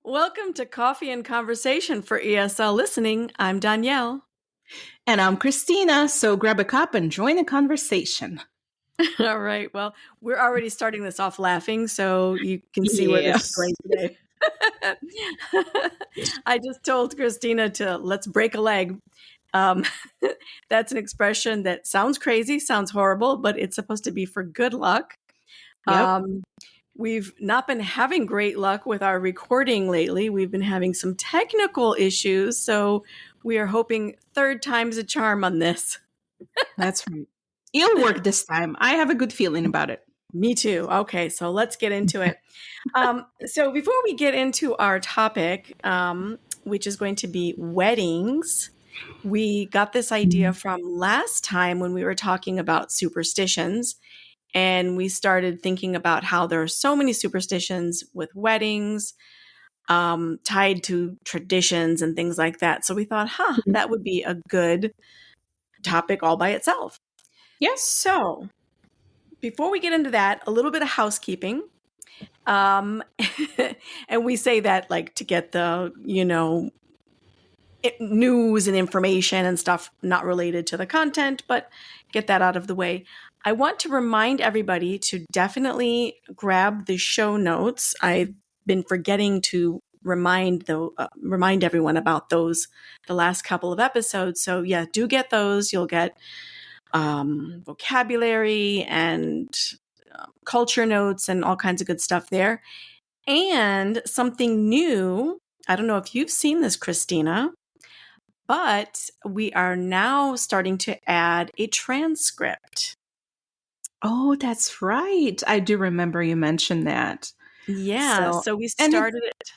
Welcome to Coffee and Conversation for ESL Listening. I'm Danielle. And I'm Christina, so grab a cup and join the conversation. All right. Well, we're already starting this off laughing, so you can see where this is going today. I just told Christina to let's break a leg. That's an expression that sounds crazy, sounds horrible, but it's supposed to be for good luck. Yep. We've not been having great luck with our recording lately. We've been having some technical issues, so we are hoping third time's a charm on this. That's right. It'll work this time. I have a good feeling about it. Me too. Okay, so let's get into it. So before we get into our topic, which is going to be weddings, we got this idea from last time when we were talking about superstitions. And we started thinking about how there are so many superstitions with weddings, tied to traditions and things like that. So we thought, that would be a good topic all by itself. Yes. So before we get into that, a little bit of housekeeping. And we say that like to get the, news and information and stuff not related to the content, but get that out of the way. I want to remind everybody to definitely grab the show notes. I've been forgetting to remind everyone about those the last couple of episodes. So yeah, do get those. You'll get vocabulary and culture notes and all kinds of good stuff there. And something new, I don't know if you've seen this, Christina, but we are now starting to add a transcript. Oh, that's right. I do remember you mentioned that. Yeah, so we started it.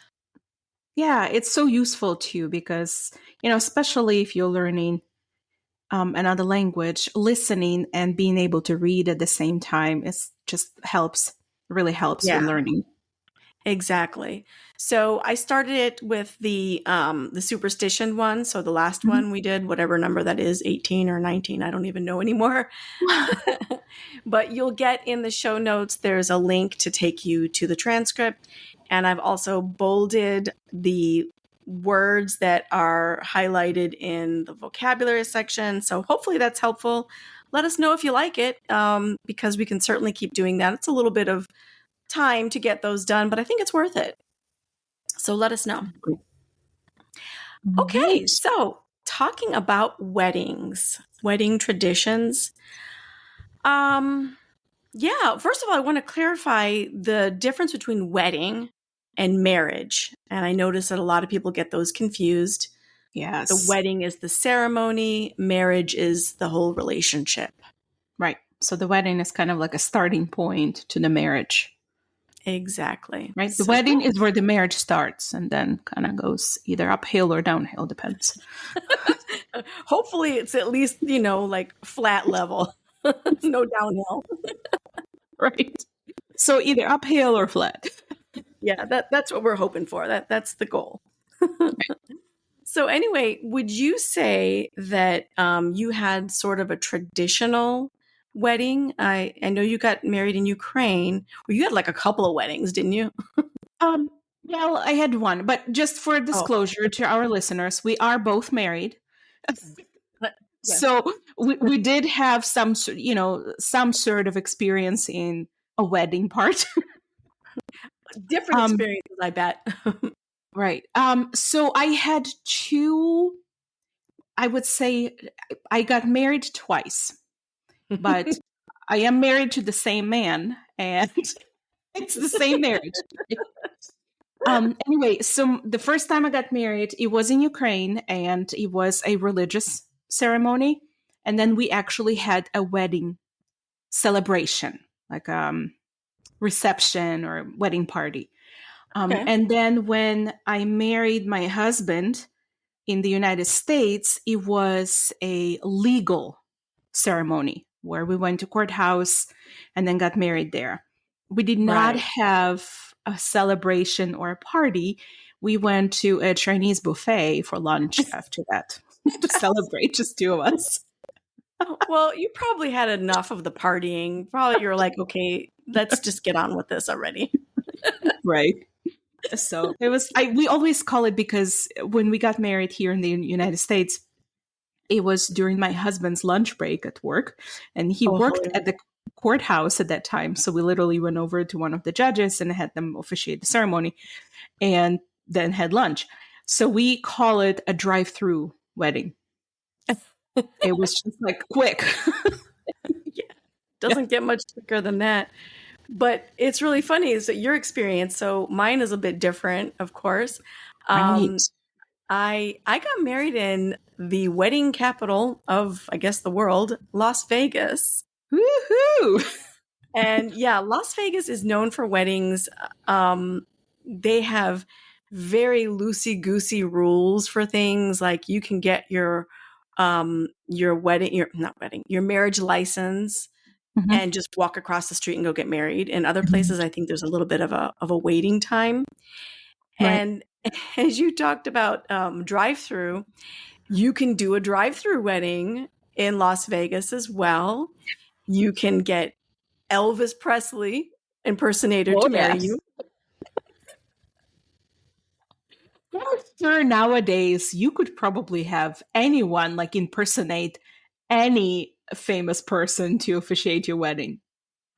Yeah, it's so useful too because, especially if you're learning another language, listening and being able to read at the same time really helps with learning. Exactly. So I started it with the superstition one. So the last one we did, whatever number that is, 18 or 19, I don't even know anymore. But you'll get in the show notes, there's a link to take you to the transcript. And I've also bolded the words that are highlighted in the vocabulary section. So hopefully that's helpful. Let us know if you like it, because we can certainly keep doing that. It's a little bit of time to get those done, but I think it's worth it. So let us know. Okay, so talking about weddings, wedding traditions. Yeah, first of all, I want to clarify the difference between wedding and marriage. And I notice that a lot of people get those confused. Yes. The wedding is the ceremony, marriage is the whole relationship. Right. So the wedding is kind of like a starting point to the marriage. Exactly. Right. The wedding is where the marriage starts and then kind of goes either uphill or downhill, depends. Hopefully it's at least, like flat level, no downhill. Right. So either uphill or flat. Yeah, that's what we're hoping for. That's the goal. So anyway, would you say that you had sort of a traditional wedding? I know you got married in Ukraine. Well, you had like a couple of weddings, didn't you? Well, I had one, but just for disclosure to our listeners, we are both married. So we did have some sort of experience in a wedding part. Different experiences, I bet. Right. So I had two, I would say I got married twice, but I am married to the same man and it's the same marriage. Anyway, so the first time I got married, it was in Ukraine and it was a religious ceremony. And then we actually had a wedding celebration, like reception or wedding party. And then when I married my husband in the United States, it was a legal ceremony where we went to courthouse and then got married there. We did not have a celebration or a party. We went to a Chinese buffet for lunch after that to celebrate, just two of us. Well, you probably had enough of the partying. Probably you're like, okay, let's just get on with this already. Right. So it was, we always call it, because when we got married here in the United States, it was during my husband's lunch break at work, and he Oh, worked at hilarious. the courthouse at that time. So we literally went over to one of the judges and had them officiate the ceremony and then had lunch. So we call it a drive-through wedding. It was just like quick. Yeah, Yeah. doesn't get much quicker than that. But it's really funny is that your experience. So mine is a bit different, of course. Right. I got married in the wedding capital of, I guess, the world, Las Vegas. Woohoo! And yeah, Las Vegas is known for weddings. They have very loosey goosey rules for things, like you can get your wedding, your not wedding, your marriage license Mhm. and just walk across the street and go get married. In other places, I think there's a little bit of a waiting time. Right. And as you talked about drive through, you can do a drive through wedding in Las Vegas as well. You can get Elvis Presley impersonator Oh, to marry yes. you. I'm sure nowadays you could probably have anyone like impersonate any famous person to officiate your wedding.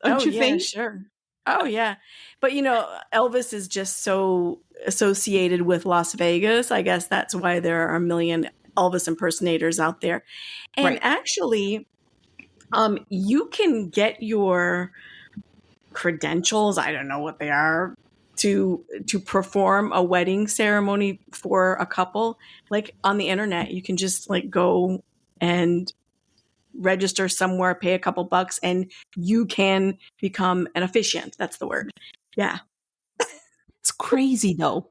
Don't Oh you yeah, think? sure. Oh yeah. But Elvis is just so associated with Las Vegas. I guess that's why there are a million Elvis impersonators out there. And Right. actually, you can get your credentials, I don't know what they are, to perform a wedding ceremony for a couple, like on the internet. You can just like go and register somewhere, pay a couple bucks, and you can become an officiant. That's the word. Yeah. It's crazy though.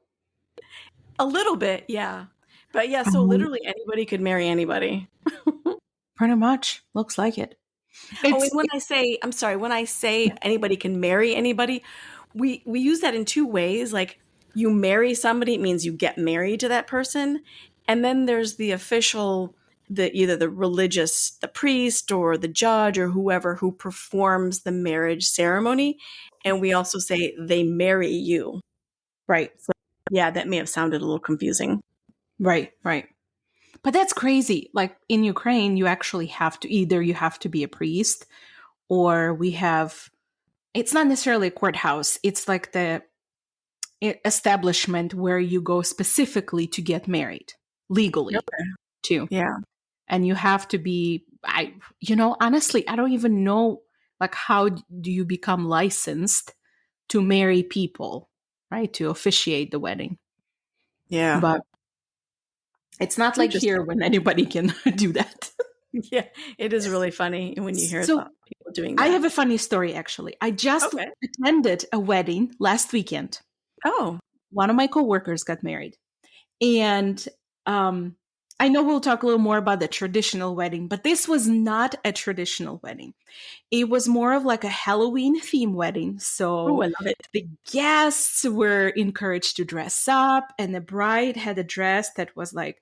A little bit, yeah. But yeah, so Um, literally anybody could marry anybody. Pretty much. Looks like it. Oh, and It's when I say anybody can marry anybody, we use that in two ways. Like you marry somebody, it means you get married to that person. And then there's the official, the either the religious, the priest or the judge or whoever who performs the marriage ceremony. And we also say they marry you. right. So yeah, that may have sounded a little confusing. Right. Right. But that's crazy. Like in Ukraine, you actually have to, either you have to be a priest, or we have, it's not necessarily a courthouse. It's like the establishment where you go specifically to get married legally Okay. too. Yeah. And you have to be, honestly, I don't even know, like, how do you become licensed to marry people, right? To officiate the wedding. Yeah. But it's not It's like here interesting. when anybody can do that. Yeah. It is really funny when you hear So about people doing I that. have a funny story, actually. I just Okay. attended a wedding last weekend. Oh, One of my coworkers got married. And um, I know we'll talk a little more about the traditional wedding, but this was not a traditional wedding. It was more of like a Halloween theme wedding. oh, So I love it. the guests were encouraged to dress up, and the bride had a dress that was like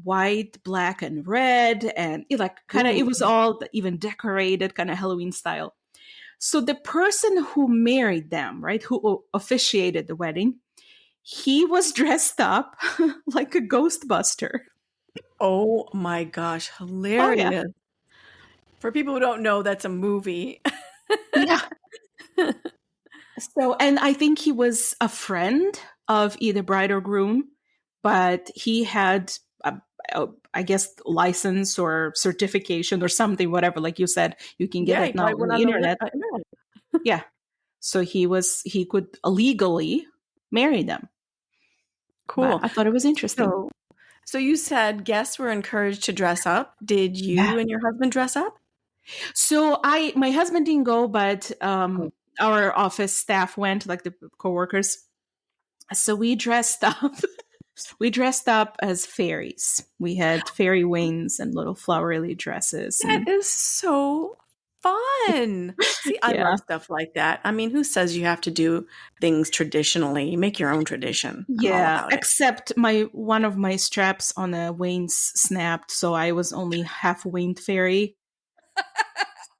white, black, and red, and it was Ooh. all even decorated, kind of Halloween style. So the person who married them, right, who officiated the wedding, he was dressed up like a Ghostbuster. Oh my gosh, Oh yeah, hilarious. For people who don't know, that's a movie. yeah. So, and I think he was a friend of either bride or groom, but he had, I guess, license or certification or something, whatever. Like you said, you can get Yeah, he it now probably on went the on the internet. internet. Yeah. So he could legally marry them. But Cool. I thought it was interesting. So, so you said guests were encouraged to dress up. Did Yeah. you and your husband dress up? So my husband didn't go, but Oh. our office staff went, like the coworkers. So we dressed up. We dressed up as fairies. We had fairy wings and little flowery dresses, That and is so fun. See, I yeah, love stuff like that. I mean, who says you have to do things traditionally? You make your own tradition. I'm all yeah. about it. Except one of my straps on the wings snapped, so I was only half winged fairy.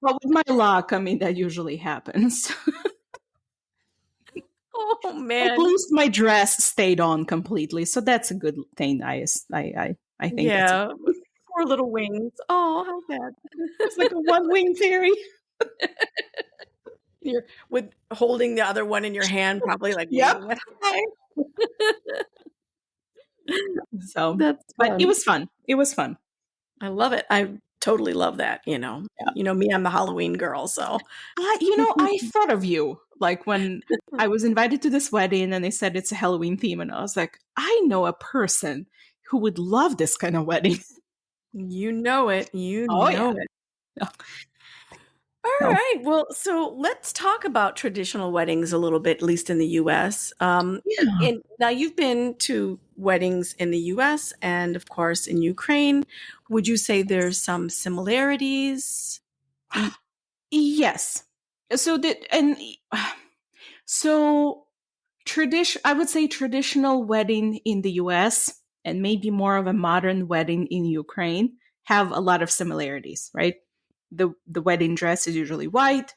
But with my luck, I mean that usually happens. Oh At man. least my dress stayed on completely, so that's a good thing. I think that's Yeah. Poor little wings. Oh, how sad. it's like a one wing fairy. You're with holding the other one in your hand, probably like Yep. waving it high. So, That's but it fun. was fun. It was fun. I love it. I totally love that, you know. Yeah. You know me, I'm the Halloween girl, so I thought of you like when I was invited to this wedding and they said it's a Halloween theme, and I was like, I know a person who would love this kind of wedding. you know it. You Oh yeah. know it. All So right. Well, so let's talk about traditional weddings a little bit, at least in the US. yeah. And now you've been to weddings in the US and, of course, in Ukraine. Would you say there's some similarities? Yes. So the and so tradition I would say traditional wedding in the US and maybe more of a modern wedding in Ukraine have a lot of similarities, right? The wedding dress is usually white.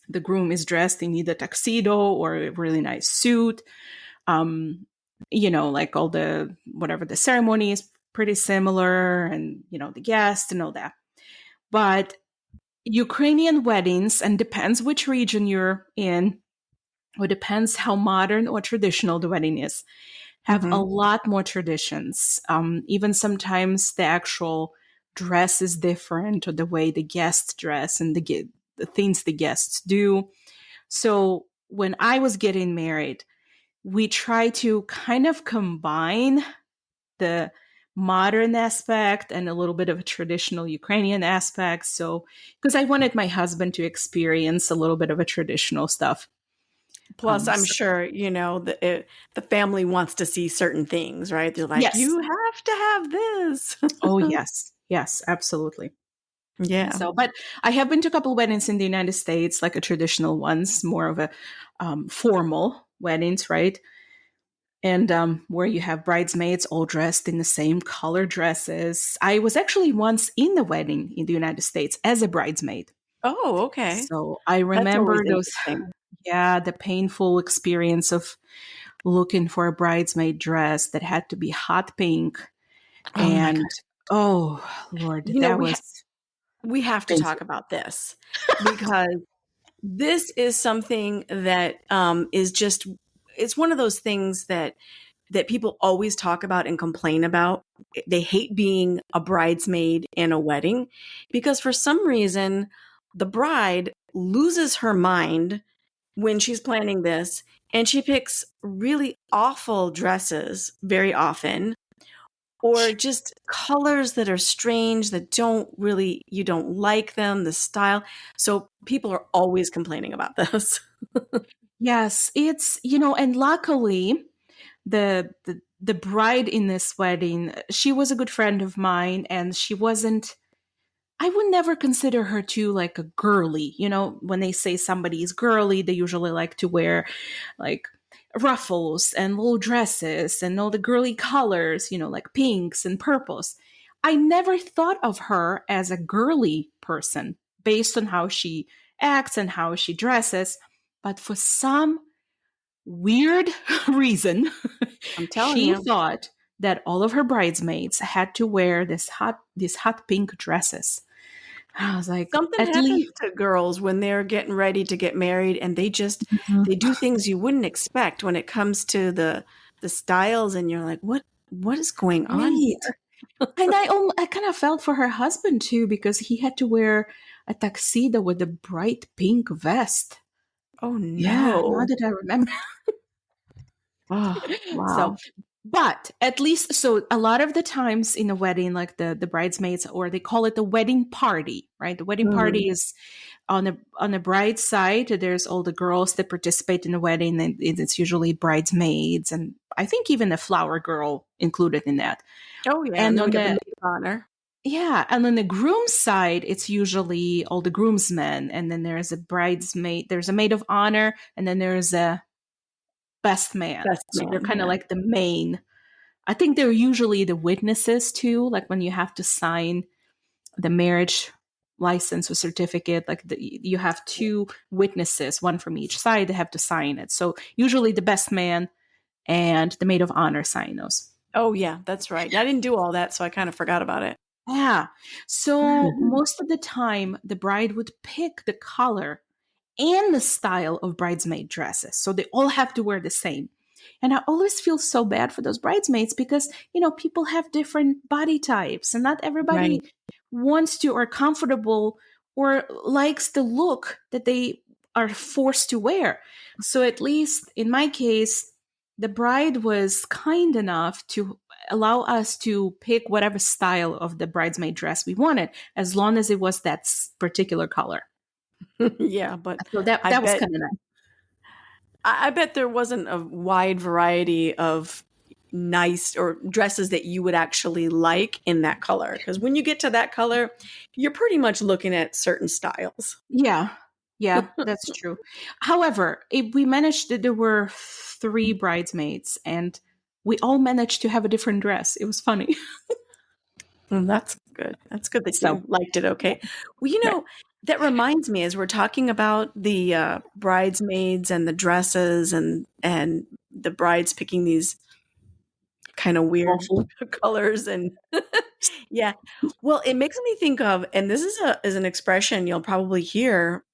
The groom is dressed in either tuxedo or a really nice suit. Like all the whatever the ceremony is pretty similar, and the guests and all that. But Ukrainian weddings, and depends which region you're in, or depends how modern or traditional the wedding is, have a Mhm. lot more traditions. Even sometimes the actual dress is different, or the way the guests dress and the things the guests do. So when I was getting married, we try to kind of combine the modern aspect and a little bit of a traditional Ukrainian aspect. So, because I wanted my husband to experience a little bit of a traditional stuff. Plus, I'm So, sure, the family wants to see certain things, right? They're like, yes. you have to have this. Oh, yes. Yes, absolutely. Yeah. So, but I have been to a couple weddings in the United States, like a traditional ones, more of a formal weddings, right? And where you have bridesmaids all dressed in the same color dresses. I was actually once in the wedding in the United States as a bridesmaid. Oh, okay. So I That's always remember those, interesting. yeah, the painful experience of looking for a bridesmaid dress that had to be hot pink. Oh my And God. oh, Lord, You know, that we was we have to talk painful. about this because this is something that is just it's one of those things that people always talk about and complain about. They hate being a bridesmaid in a wedding because for some reason the bride loses her mind when she's planning this and she picks really awful dresses very often or just colors that are strange that you don't like them, the style. So people are always complaining about this. Yes, it's, and luckily the bride in this wedding, she was a good friend of mine, and she wasn't, I would never consider her too like a girly. When they say somebody is girly, they usually like to wear like ruffles and little dresses and all the girly colors, like pinks and purples. I never thought of her as a girly person based on how she acts and how she dresses. But for some weird reason, I'm telling she you. thought that all of her bridesmaids had to wear these hot pink dresses. I was like, Something at happens least. to girls when they're getting ready to get married and Mhm. they do things you wouldn't expect when it comes to the styles and you're like, what is going on Right. here? And I kind of felt for her husband too, because he had to wear a tuxedo with a bright pink vest. Oh Yeah, now no. that I remember. Oh, So, wow. but at least, so a lot of the times in a wedding, like the bridesmaids, or they call it the wedding party, right? The wedding Mhm. party is on the bride's side. There's all the girls that participate in the wedding, and it's usually bridesmaids, and I think even a flower girl included in that. Oh yeah, and And then we on got the the maid of honor. Yeah, and on the groom's side, it's usually all the groomsmen, and then there's a bridesmaid, there's a maid of honor, and then there's a best man. Best So they're man, kind of yeah. like the main. I think they're usually the witnesses too, like when you have to sign the marriage license or certificate. Like you have two witnesses, one from each side. They have to sign it. So usually the best man and the maid of honor sign those. Oh, yeah, that's right. I didn't do all that, so I kind of forgot about it. Yeah. So most of the time, the bride would pick the color and the style of bridesmaid dresses. So they all have to wear the same. And I always feel so bad for those bridesmaids because, people have different body types and not everybody Right. wants to or comfortable or likes the look that they are forced to wear. So at least in my case, the bride was kind enough to allow us to pick whatever style of the bridesmaid dress we wanted, as long as it was that particular color. Yeah, but So that I was bet kind of nice. I bet there wasn't a wide variety of nice or dresses that you would actually like in that color. Because when you get to that color, you're pretty much looking at certain styles. Yeah, that's true. However, we managed that there were 3 bridesmaids, and we all managed to have a different dress. It was funny. That's good. That's good that So, you liked it. Okay. Well, right. that reminds me as we're talking about the bridesmaids and the dresses and the brides picking these kind of weird Awful. colors and yeah. Well, it makes me think of, and this is an expression you'll probably hear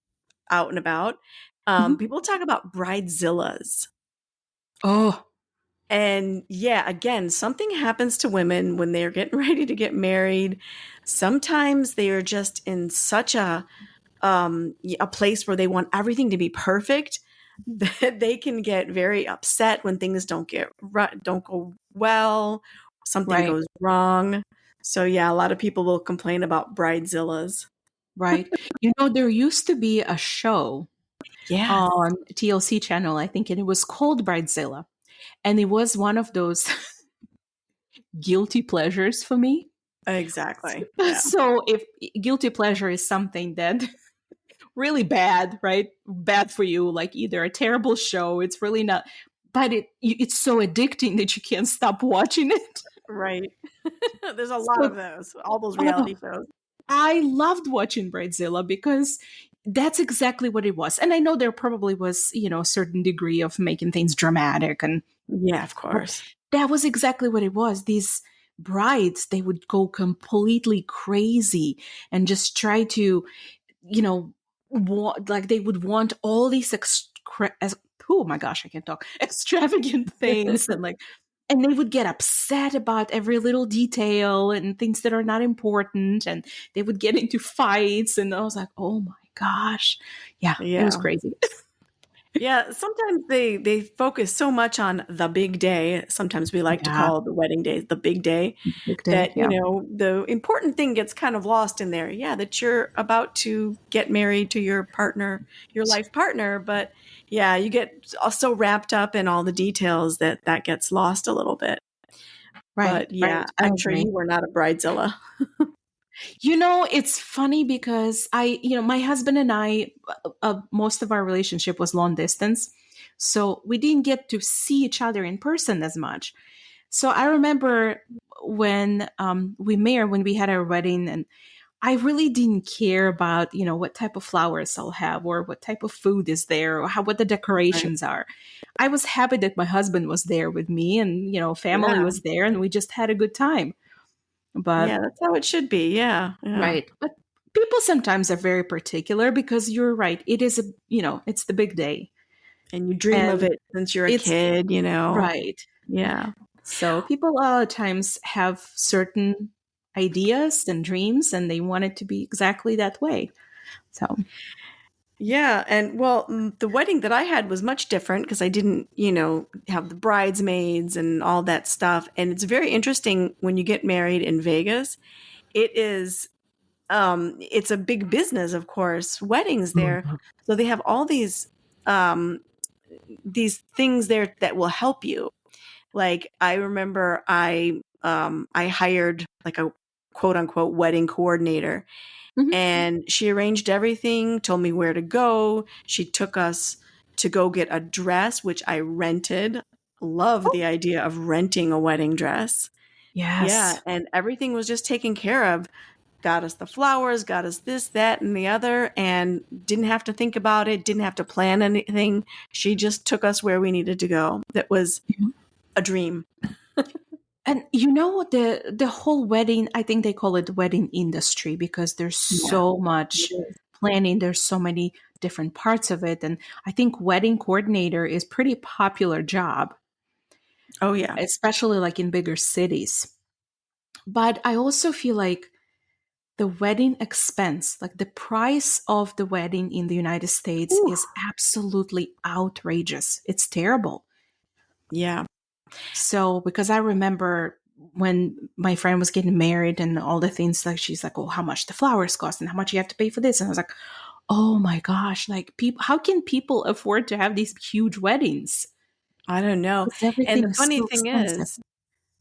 out and about. Mhm. People talk about bridezillas. Oh, And yeah, again, something happens to women when they're getting ready to get married. Sometimes they are just in such a place where they want everything to be perfect that they can get very upset when things don't go well, something right, goes wrong. So yeah, a lot of people will complain about bridezillas. right. There used to be a show Yes, on TLC channel, I think, and it was called Bridezilla. And it was one of those guilty pleasures for me. exactly. Yeah. So if guilty pleasure is something that really bad, right? Bad for you, like either a terrible show, it's really not, but it's so addicting that you can't stop watching it. Right. There's a lot So, of those, all those oh, reality shows. I loved watching Bridezilla because that's exactly what it was. And I know there probably was, a certain degree of making things dramatic, and Yeah, of but course. that was exactly what it was. These brides, they would go completely crazy and just try to, like they would want all these oh my gosh, I can't talk, extravagant things, and they would get upset about every little detail and things that are not important, and they would get into fights, and I was like, oh my gosh, yeah, it was Yeah. crazy. Yeah, sometimes they focus so much on the big day. Sometimes we like to Yeah, call the wedding day the big day big day, that, yeah. the important thing gets kind of lost in there. Yeah, that you're about to get married to your partner, your life partner, but yeah, you get so wrapped up in all the details that gets lost a little bit. Right, But yeah, right, I I'm sure agree. you were not a bridezilla. It's funny because my husband and I, most of our relationship was long distance. So we didn't get to see each other in person as much. So I remember when when we had our wedding, and I really didn't care about, what type of flowers I'll have or what type of food is there or what the Right. decorations are. I was happy that my husband was there with me, and, family Yeah. was there, and we just had a good time. But Yeah, that's how it should be. Yeah. Yeah. right. But people sometimes are very particular because you're right. It is it's the big day. And you dream of And it since you're a it's kid. right. Yeah. So people a lot of times have certain ideas and dreams, and they want it to be exactly that way. So, Yeah, and well, the wedding that I had was much different because I didn't, have the bridesmaids and all that stuff. And it's very interesting when you get married in Vegas. It is, it's a big business, of course, weddings there. Mhm. So they have all um, these things there that will help you. Like I remember I hired like a quote unquote wedding coordinator, Mhm. and she arranged everything, told me where to go. She took us to go get a dress, which I rented. Love Oh, the idea of renting a wedding dress. Yeah, yes. and everything was just taken care of. got us the flowers, got us this, that, and the other, and didn't have to think about it, didn't have to plan anything. She just took us where we needed to go. That was a dream. And the whole wedding, I think they call it wedding industry because there's so much planning. There's so many different parts of it. And I think wedding coordinator is pretty popular job. Oh, yeah. Especially like in bigger cities. But I also feel like the wedding expense, like the price of the wedding in the United States is absolutely outrageous. It's terrible. Yeah. So, because I remember when my friend was getting married and all the things, like she's like, oh, how much the flowers cost and how much you have to pay for this. And I was like, oh my gosh, like how can people afford to have these huge weddings? I don't know. And the funny thing is,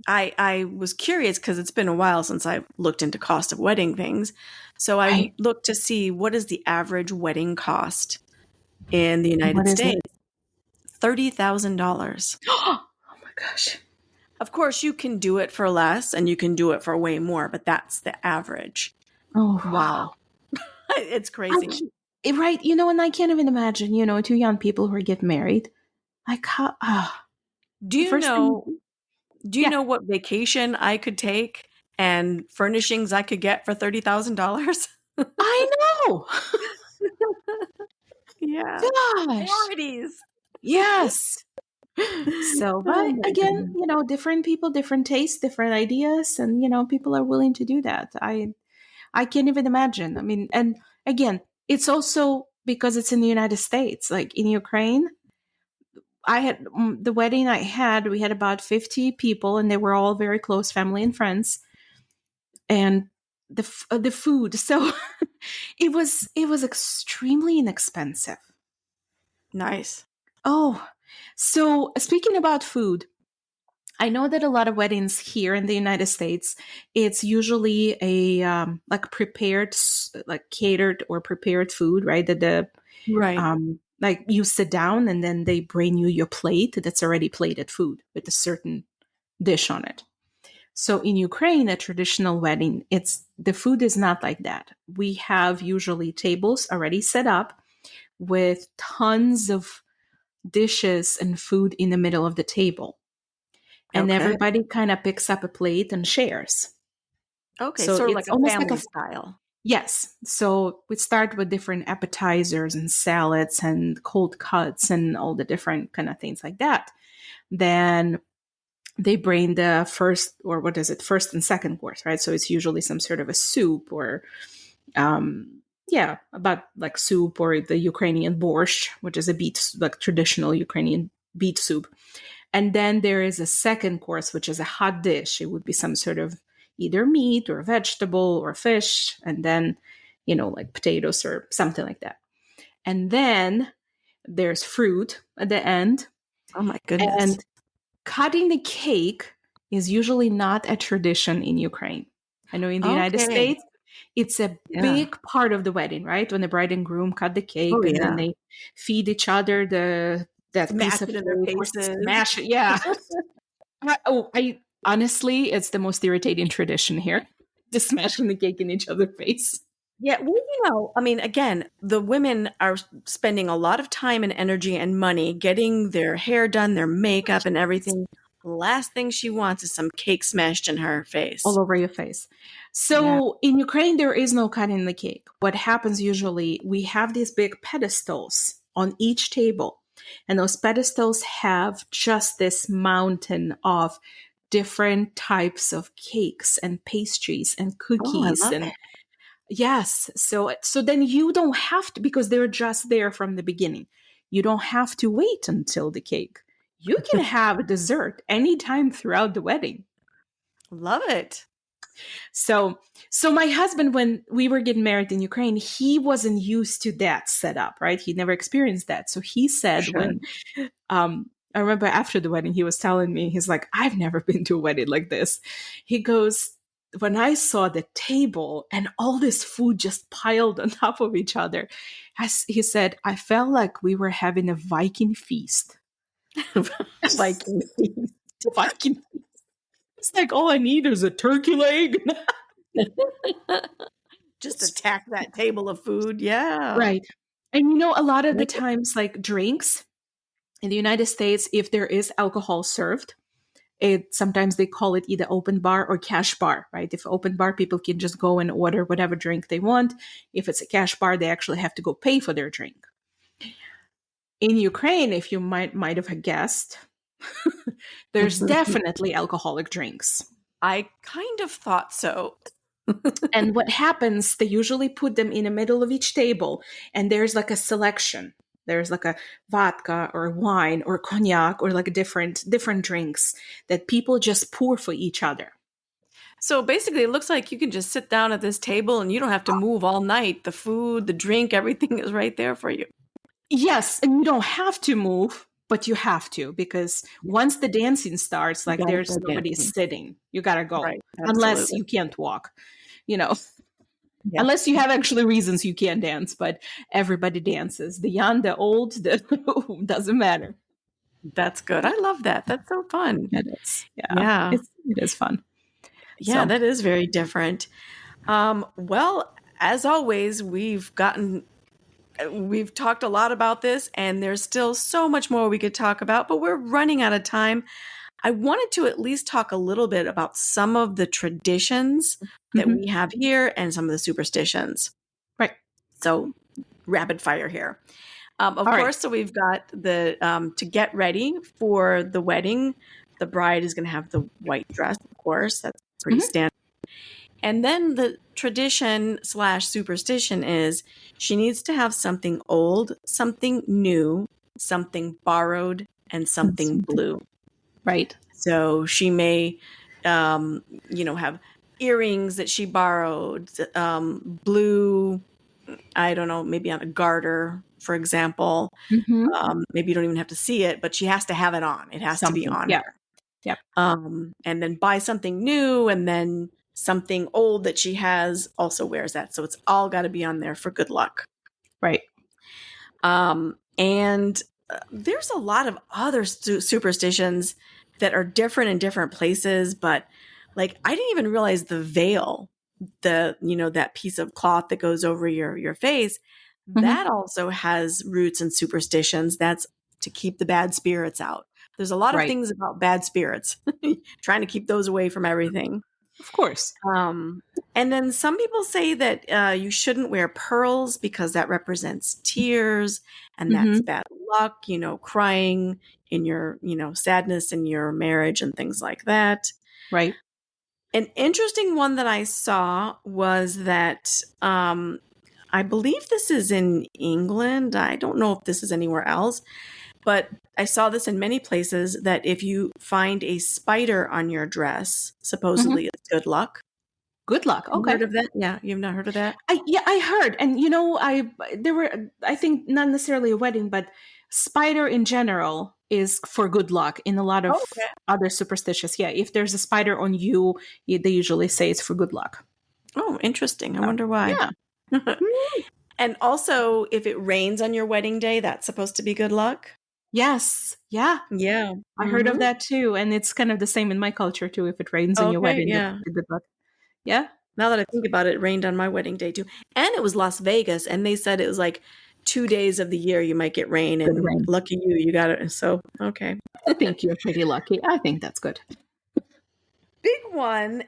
I was curious because it's been a while since I've looked into cost of wedding things. So I looked to see what is the average wedding cost in the United States. $30,000. Oh my gosh. Of course, you can do it for less and you can do it for way more, but that's the average. Oh, wow. It's crazy. Right. And I can't even imagine, two young people who get married. Like, how? Do you know what vacation I could take and furnishings I could get for $30,000? I know. Yeah. Gosh. Priorities. Yes. So, but again, different people, different tastes, different ideas, and people are willing to do that. I can't even imagine. I mean, and again, it's also because it's in the United States. Like in Ukraine, I had the wedding we had about 50 people, and they were all very close family and friends. And the food, so it was extremely inexpensive. Nice. Oh, so speaking about food, I know that a lot of weddings here in the United States, it's usually a like prepared, like catered or prepared food, right? Like you sit down and then they bring you your plate that's already plated food with a certain dish on it. So in Ukraine, a traditional wedding, the food is not like that. We have usually tables already set up with tons of dishes and food in the middle of the table. And everybody kind of picks up a plate and shares. Okay, so sort of like a family style. Yes. So we start with different appetizers and salads and cold cuts and all the different kind of things like that. Then they bring the first and second course, right? So it's usually some sort of a soup or, about like soup or the Ukrainian borscht, which is like traditional Ukrainian beet soup. And then there is a second course, which is a hot dish. It would be some sort of either meat or vegetable or fish, and then, like potatoes or something like that. And then there's fruit at the end. Oh my goodness. And cutting the cake is usually not a tradition in Ukraine. I know in the United States, it's a big part of the wedding, right? When the bride and groom cut the cake then they feed each other that piece of it in their faces. Smash it, yeah. Honestly, it's the most irritating tradition here. Just smashing the cake in each other's face. Yeah, well, I mean, again, the women are spending a lot of time and energy and money getting their hair done, their makeup and everything. The last thing she wants is some cake smashed in her face. All over your face. So in Ukraine, there is no cutting the cake. What happens usually, we have these big pedestals on each table. And those pedestals have just this mountain of different types of cakes and pastries and cookies. Yes. So then you don't have to, because they're just there from the beginning. You don't have to wait until the cake. You can have a dessert anytime throughout the wedding. Love it. So my husband, when we were getting married in Ukraine, he wasn't used to that setup, right? He never experienced that. So he said when, I remember after the wedding, he was telling me, he's like, I've never been to a wedding like this. He goes, when I saw the table and all this food just piled on top of each other, as he said, I felt like we were having a Viking feast. Viking feast. Viking feast. It's like all I need is a turkey leg, Just attack that table of food. Yeah. Right. And a lot of the Make it- times, like drinks in the United States, if there is alcohol served, sometimes they call it either open bar or cash bar, right? If open bar, people can just go and order whatever drink they want. If it's a cash bar, they actually have to go pay for their drink. In Ukraine, if you might have guessed, there's definitely alcoholic drinks. I kind of thought so. And what happens, they usually put them in the middle of each table, and there's like a selection. There's like a vodka or wine or cognac or like different drinks that people just pour for each other. So basically, it looks like you can just sit down at this table and you don't have to move all night. The food, the drink, everything is right there for you. Yes, and you don't have to move, but you have to, because once the dancing starts, like there's nobody sitting. You gotta go, Right, unless absolutely. you can't walk, unless you have actually reasons you can't dance. But everybody dances, the young, the old, doesn't matter. That's good. I love that. That's so fun. It is, Yeah. it is fun. Yeah, So. that is very different. Well, as always, we've talked a lot about this, and there's still so much more we could talk about, but we're running out of time. I wanted to at least talk a little bit about some of the traditions that we have here and some of the superstitions. Right. So rapid fire here. Of course, right. So we've got the to get ready for the wedding. The bride is going to have the white dress, of course. That's pretty standard. And then the tradition / superstition is she needs to have something old, something new, something borrowed, and something blue. Right. So she may, have earrings that she borrowed, blue, I don't know, maybe on a garter, for example. Maybe you don't even have to see it, but she has to have it on. It has to be on her. Yeah. And then buy something new, and then something old that she has also wears that. So it's all got to be on there for good luck. Right. And there's a lot of other superstitions that are different in different places, but like I didn't even realize the veil, that piece of cloth that goes over your face, that also has roots and superstitions. That's to keep the bad spirits out. There's a lot of things about bad spirits, trying to keep those away from everything. Of course. And then some people say that you shouldn't wear pearls because that represents tears, and that's bad luck, crying in your, sadness in your marriage and things like that. Right. An interesting one that I saw was that I believe this is in England. I don't know if this is anywhere else, but I saw this in many places that if you find a spider on your dress, supposedly it's good luck. Good luck. Okay. You heard of that? Yeah, you've not heard of that? I heard, and I think not necessarily a wedding, but spider in general is for good luck in a lot of other superstitions. Yeah, if there's a spider on you, they usually say it's for good luck. Oh, interesting. I wonder why. Yeah. And also, if it rains on your wedding day, that's supposed to be good luck. Yes. Yeah. Yeah. I heard of that too. And it's kind of the same in my culture too. If it rains on your wedding, good luck. Yeah. Now that I think about it, it rained on my wedding day too. And it was Las Vegas. And they said it was like 2 days of the year you might get rain. And lucky you got it. So, okay. I think you're pretty lucky. I think that's good. Big one,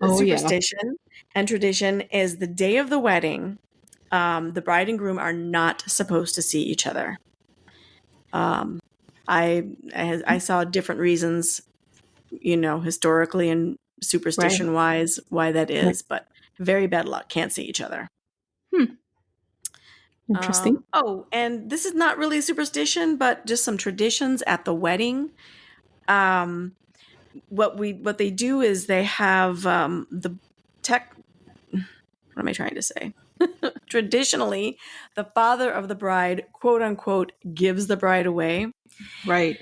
superstition and tradition is the day of the wedding. The bride and groom are not supposed to see each other. I saw different reasons, historically and superstition wise, why that is, but very bad luck. Can't see each other. Interesting. And this is not really superstition, but just some traditions at the wedding. What they do is they have what am I trying to say? Traditionally, the father of the bride, quote unquote, gives the bride away. Right.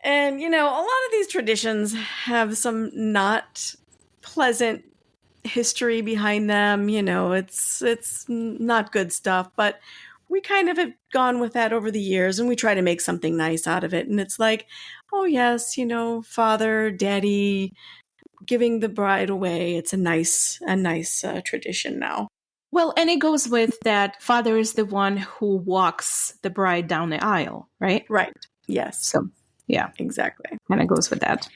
And, a lot of these traditions have some not pleasant history behind them. It's not good stuff, but we kind of have gone with that over the years, and we try to make something nice out of it. And it's like, oh yes, father, daddy, giving the bride away. It's a nice tradition now. Well, and it goes with that father is the one who walks the bride down the aisle, right? Right. Yes. So, yeah, exactly. and it goes with that.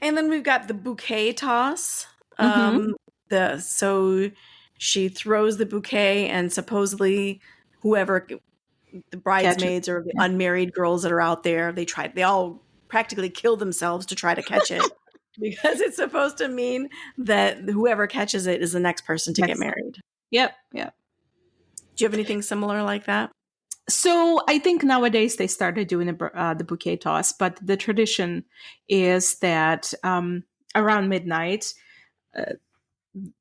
And then we've got the bouquet toss. Mhm. So she throws the bouquet, and supposedly whoever the bridesmaids or the unmarried girls that are out there, they all practically kill themselves to try to catch it because it's supposed to mean that whoever catches it is the next person to get married. Yep. Do you have anything similar like that? So I think nowadays they started doing the bouquet toss, but the tradition is that around midnight,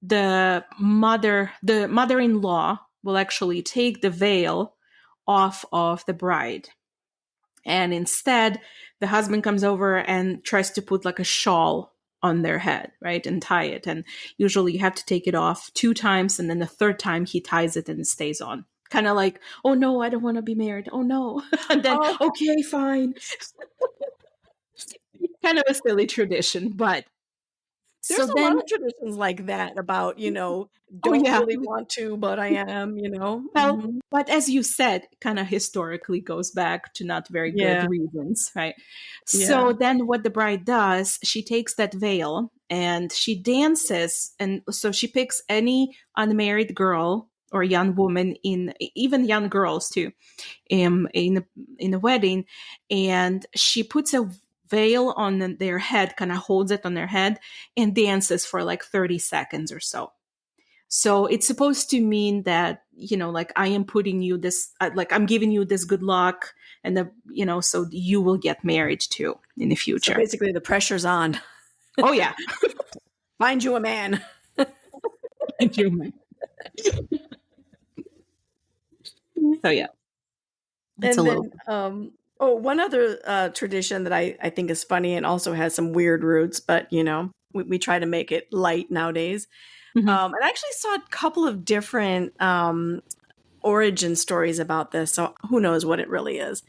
the mother-in-law will actually take the veil off of the bride, and instead the husband comes over and tries to put like a shawl on their head, right, and tie it. And usually you have to take it off 2 times, and then the third time he ties it and it stays on. Kind of like, oh no, I don't want to be married. Oh no. And then, okay, fine. Kind of a silly tradition, but there's a lot of traditions like that about, don't really want to, but I am, Well, but as you said, kind of historically goes back to not very good reasons, right? Yeah. So then what the bride does, she takes that veil and she dances. And so she picks any unmarried girl or young woman, even young girls too, in the wedding, and she puts a veil on their head, kind of holds it on their head, and dances for like 30 seconds or so. So it's supposed to mean that, like I am putting you this, like I'm giving you this good luck, and so you will get married too in the future. So basically the pressure's on. Oh yeah. Find you a man. Find you a man. So yeah. That's one other tradition that I think is funny and also has some weird roots, but we try to make it light nowadays. And I actually saw a couple of different origin stories about this, so who knows what it really is.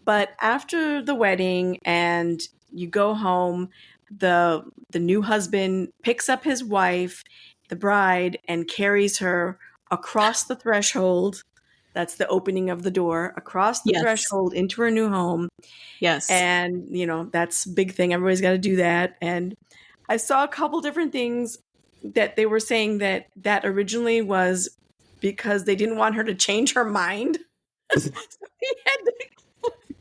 But after the wedding and you go home, the new husband picks up his wife, the bride, and carries her across the threshold. That's the opening of the door, across the threshold into her new home. Yes. And, that's a big thing. Everybody's got to do that. And I saw a couple different things that they were saying that originally was because they didn't want her to change her mind. So he had to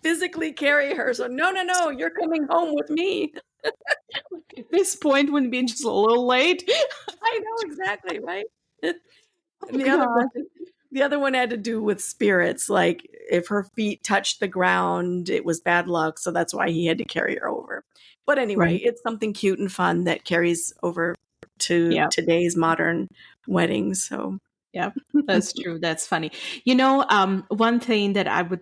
physically carry her. So no, you're coming home with me. At this point wouldn't be just a little late. I know, exactly, right? The other one had to do with spirits. Like if her feet touched the ground, it was bad luck. So that's why he had to carry her over. But anyway, It's something cute and fun that carries over to today's modern weddings. So yeah, that's true. That's funny. One thing that I would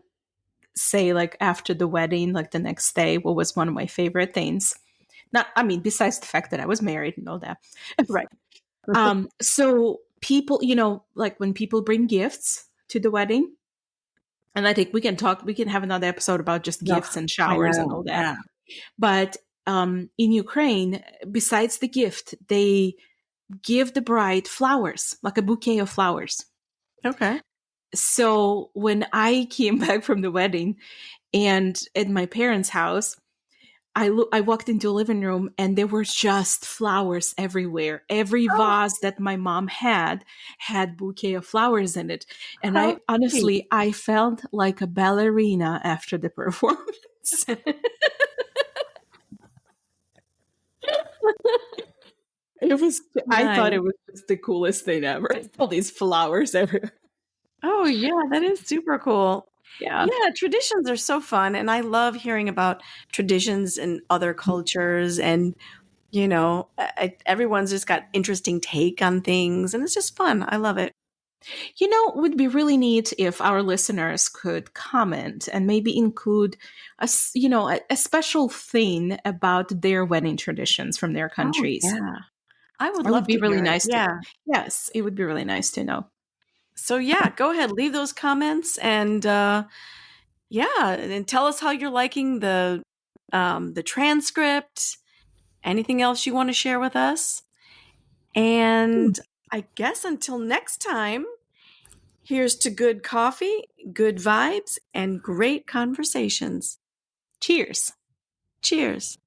say, like after the wedding, like the next day, what was one of my favorite things? Besides the fact that I was married and all that. Right. So people, like when people bring gifts to the wedding, and I think we can have another episode about just gifts and showers and all that. Yeah. But in Ukraine, besides the gift, they give the bride flowers, like a bouquet of flowers. Okay. So when I came back from the wedding and at my parents' house, I walked into a living room and there were just flowers everywhere. Every vase that my mom had bouquet of flowers in it. And I felt like a ballerina after the performance. I thought it was just the coolest thing ever. All these flowers everywhere. Oh yeah, that is super cool. Yeah, traditions are so fun, and I love hearing about traditions in other cultures, and everyone's just got interesting take on things, and it's just fun. I love it. It would be really neat if our listeners could comment and maybe include a special thing about their wedding traditions from their countries. Oh, yeah, I would love to. It would be really nice. Yes, it would be really nice to know. So go ahead, leave those comments, and and tell us how you're liking the transcript. Anything else you want to share with us? And I guess until next time, here's to good coffee, good vibes, and great conversations. Cheers. Cheers.